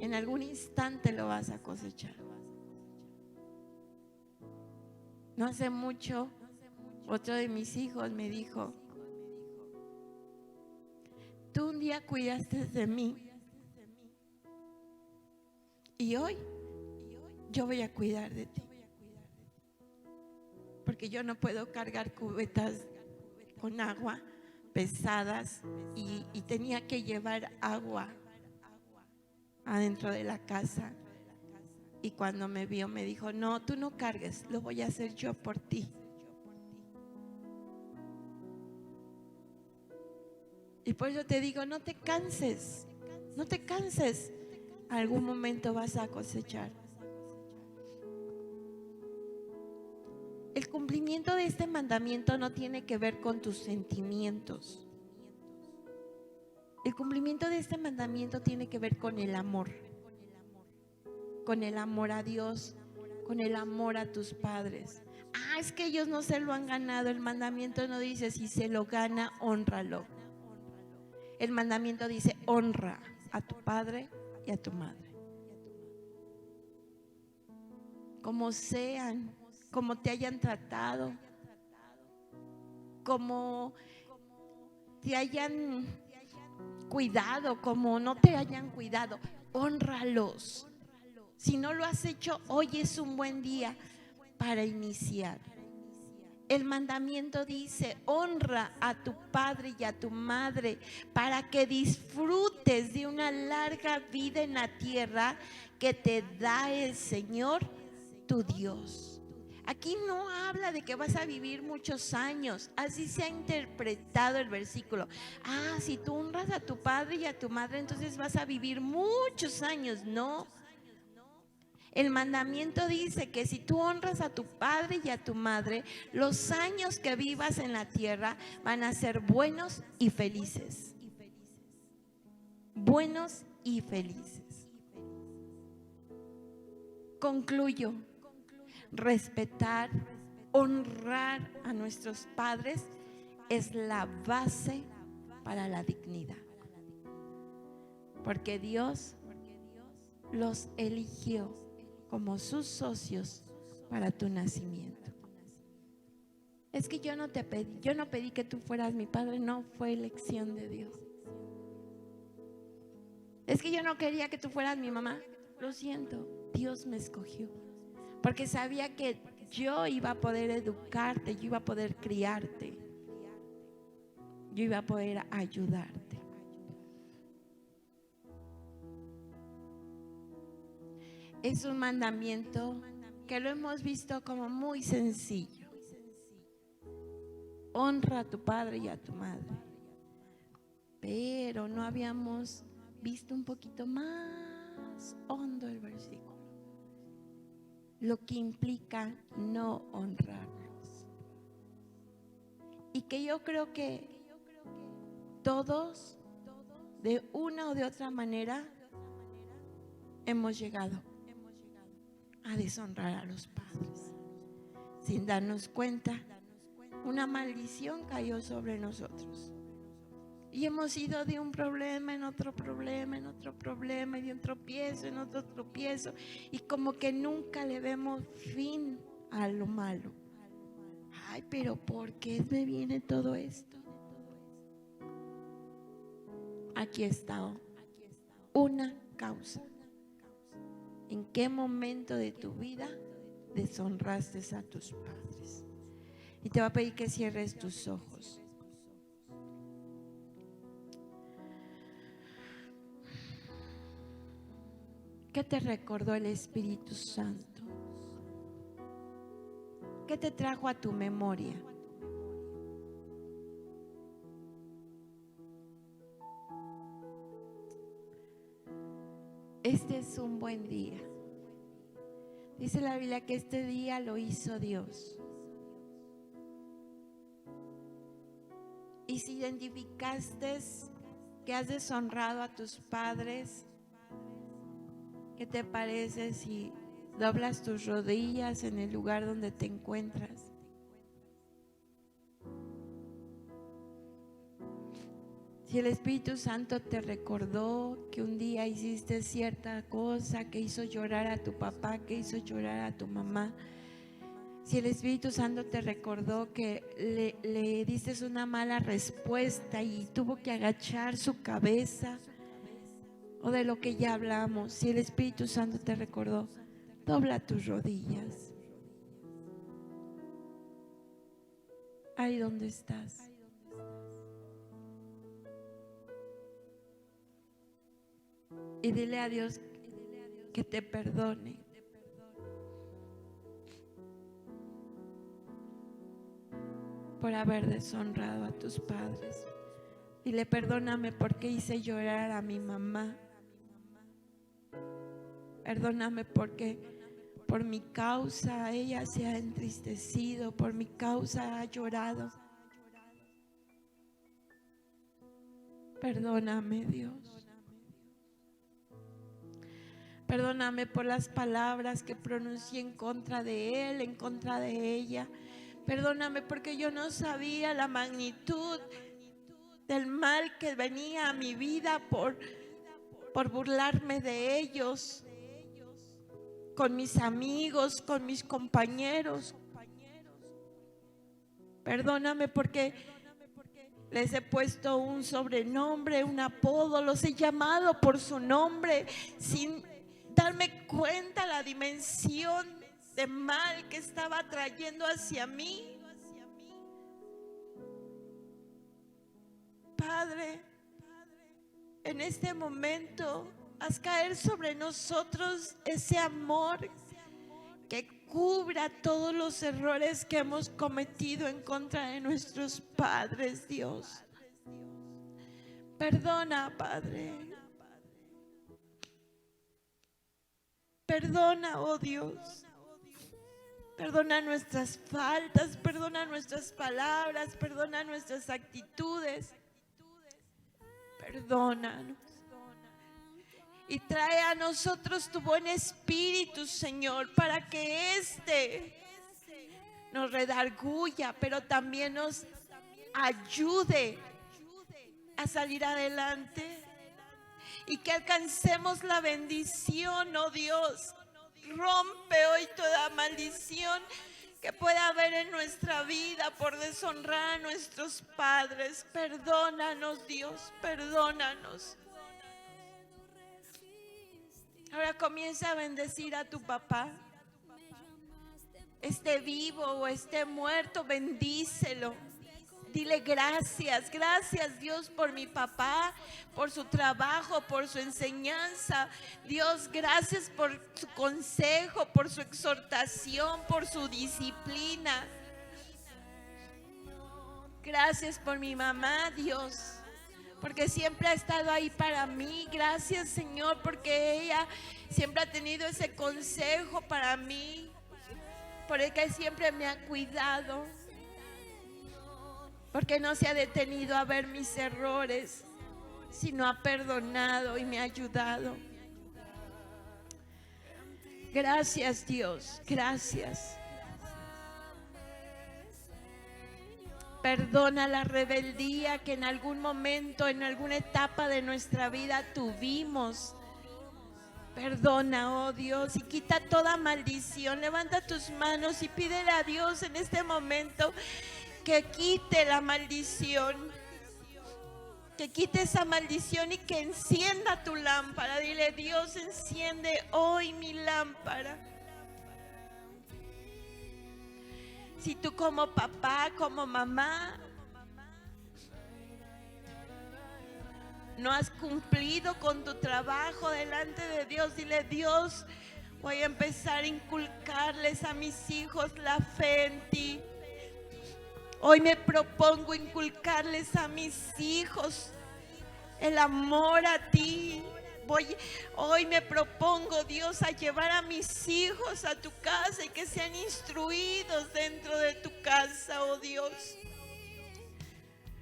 en algún instante lo vas a cosechar. No hace mucho, otro de mis hijos me dijo: tú un día cuidaste de mí y hoy yo voy a cuidar de ti, porque yo no puedo cargar cubetas con agua pesadas y tenía que llevar agua adentro de la casa. Y cuando me vio me dijo: no, tú no cargues, lo voy a hacer yo por ti. Y por eso te digo, no te canses, no te canses. Algún momento vas a cosechar. El cumplimiento de este mandamiento no tiene que ver con tus sentimientos. El cumplimiento de este mandamiento tiene que ver con el amor. Con el amor a Dios, con el amor a tus padres. Es que ellos no se lo han ganado. El mandamiento no dice: si se lo gana, hónralo. El mandamiento dice: honra a tu padre y a tu madre. Como sean, como te hayan tratado, como te hayan cuidado, como no te hayan cuidado, hónralos. Si no lo has hecho, hoy es un buen día para iniciar. El mandamiento dice: honra a tu padre y a tu madre para que disfrutes de una larga vida en la tierra que te da el Señor tu Dios. Aquí no habla de que vas a vivir muchos años. Así se ha interpretado el versículo. Si tú honras a tu padre y a tu madre, entonces vas a vivir muchos años. No. El mandamiento dice que si tú honras a tu padre y a tu madre, los años que vivas en la tierra van a ser buenos y felices. Buenos y felices. Concluyo. Respetar, honrar a nuestros padres es la base para la dignidad. Porque Dios los eligió como sus socios para tu nacimiento. Es que yo no pedí que tú fueras mi padre, no, fue elección de Dios. Es que yo no quería que tú fueras mi mamá, lo siento, Dios me escogió, porque sabía que yo iba a poder educarte, yo iba a poder criarte, yo iba a poder ayudarte. Es un mandamiento que lo hemos visto como muy sencillo. Honra a tu padre y a tu madre. Pero no habíamos visto un poquito más hondo el versículo. Lo que implica no honrarlos. Y que yo creo que todos, de una o de otra manera, hemos llegado a deshonrar a los padres. Sin darnos cuenta, una maldición cayó sobre nosotros. Y hemos ido de un problema en otro problema, en otro problema, y de un tropiezo en otro tropiezo. Y como que nunca le vemos fin a lo malo. Ay, pero ¿por qué me viene todo esto? Aquí está una causa. ¿En qué momento de tu vida deshonraste a tus padres? Y te voy a pedir que cierres tus ojos. ¿Qué te recordó el Espíritu Santo? ¿Qué te trajo a tu memoria? Este es un buen día. Dice la Biblia que este día lo hizo Dios. Y si identificaste que has deshonrado a tus padres, ¿qué te parece si doblas tus rodillas en el lugar donde te encuentras? Si el Espíritu Santo te recordó que un día hiciste cierta cosa que hizo llorar a tu papá, que hizo llorar a tu mamá, si el Espíritu Santo te recordó que le diste una mala respuesta y tuvo que agachar su cabeza, o de lo que ya hablamos, si el Espíritu Santo te recordó, dobla tus rodillas. Ahí donde estás. Y dile a Dios que te perdone. Por haber deshonrado a tus padres. Dile, perdóname porque hice llorar a mi mamá. Perdóname porque por mi causa ella se ha entristecido, por mi causa ha llorado. Perdóname, Dios. Perdóname por las palabras que pronuncié en contra de él, en contra de ella. Perdóname porque yo no sabía la magnitud del mal que venía a mi vida por burlarme de ellos, con mis amigos, con mis compañeros. Perdóname porque les he puesto un sobrenombre, un apodo, los he llamado por su nombre sin darme cuenta la dimensión de mal que estaba trayendo hacia mí. Padre, en este momento haz caer sobre nosotros ese amor que cubra todos los errores que hemos cometido en contra de nuestros padres, Dios. Perdona, Padre. Perdona, oh Dios. Perdona nuestras faltas, perdona nuestras palabras, perdona nuestras actitudes. Perdónanos. Y trae a nosotros tu buen espíritu, Señor, para que nos redarguya, pero también nos ayude a salir adelante. Y que alcancemos la bendición, oh Dios. Rompe hoy toda maldición que pueda haber en nuestra vida por deshonrar a nuestros padres. Perdónanos, Dios, perdónanos. Ahora comienza a bendecir a tu papá. esté vivo o esté muerto, bendícelo. Dile gracias, gracias Dios por mi papá, por su trabajo, por su enseñanza. Dios, gracias por su consejo, por su exhortación, por su disciplina. Gracias por mi mamá, Dios, porque siempre ha estado ahí para mí. Gracias, Señor, porque ella siempre ha tenido ese consejo para mí, porque siempre me ha cuidado, porque no se ha detenido a ver mis errores, sino ha perdonado y me ha ayudado. Gracias, Dios, gracias. Perdona la rebeldía que en algún momento, en alguna etapa de nuestra vida tuvimos. Perdona, oh Dios, y quita toda maldición. Levanta tus manos y pídele a Dios en este momento que quite la maldición, que quite esa maldición y que encienda tu lámpara. Dile: Dios, enciende hoy mi lámpara. Si tú como papá, como mamá, no has cumplido con tu trabajo delante de Dios, dile: Dios, voy a empezar a inculcarles a mis hijos la fe en ti. Hoy me propongo inculcarles a mis hijos el amor a ti. Hoy me propongo, Dios, a llevar a mis hijos a tu casa y que sean instruidos dentro de tu casa, oh Dios.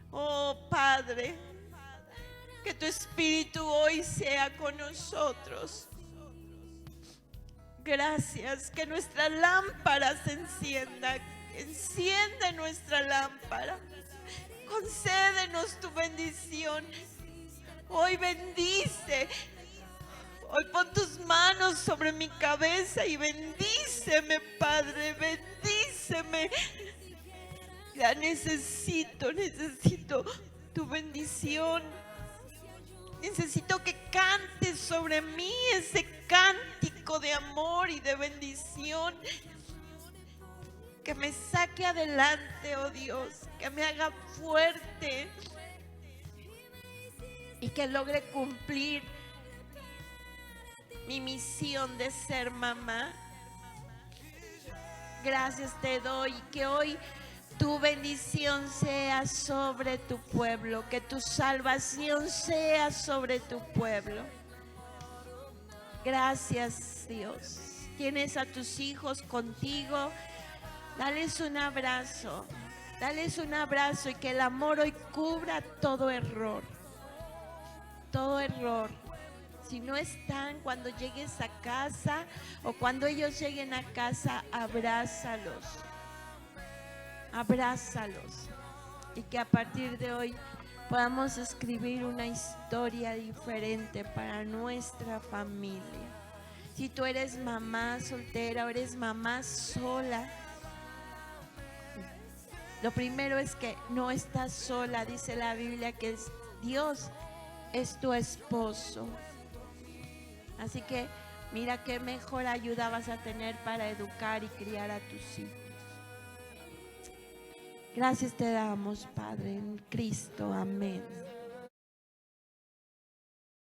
Oh Padre, que tu Espíritu hoy sea con nosotros. Gracias, que nuestra lámpara se encienda. Enciende nuestra lámpara. Concédenos tu bendición. Hoy bendice. Hoy pon tus manos sobre mi cabeza y bendíceme, Padre, bendíceme. Ya necesito tu bendición. Necesito que cantes sobre mí ese cántico de amor y de bendición. Que me saque adelante, oh Dios, que me haga fuerte y que logre cumplir mi misión de ser mamá. Gracias te doy, que hoy tu bendición sea sobre tu pueblo, que tu salvación sea sobre tu pueblo. Gracias, Dios. Tienes a tus hijos contigo. Dales un abrazo y que el amor hoy cubra todo error. Todo error. Si no están, cuando llegues a casa o cuando ellos lleguen a casa, abrázalos. Abrázalos. Y que a partir de hoy podamos escribir una historia diferente para nuestra familia. Si tú eres mamá soltera o eres mamá sola, lo primero es que no estás sola. Dice la Biblia que Dios es tu esposo. Así que mira qué mejor ayuda vas a tener para educar y criar a tus hijos. Gracias te damos, Padre, en Cristo. Amén.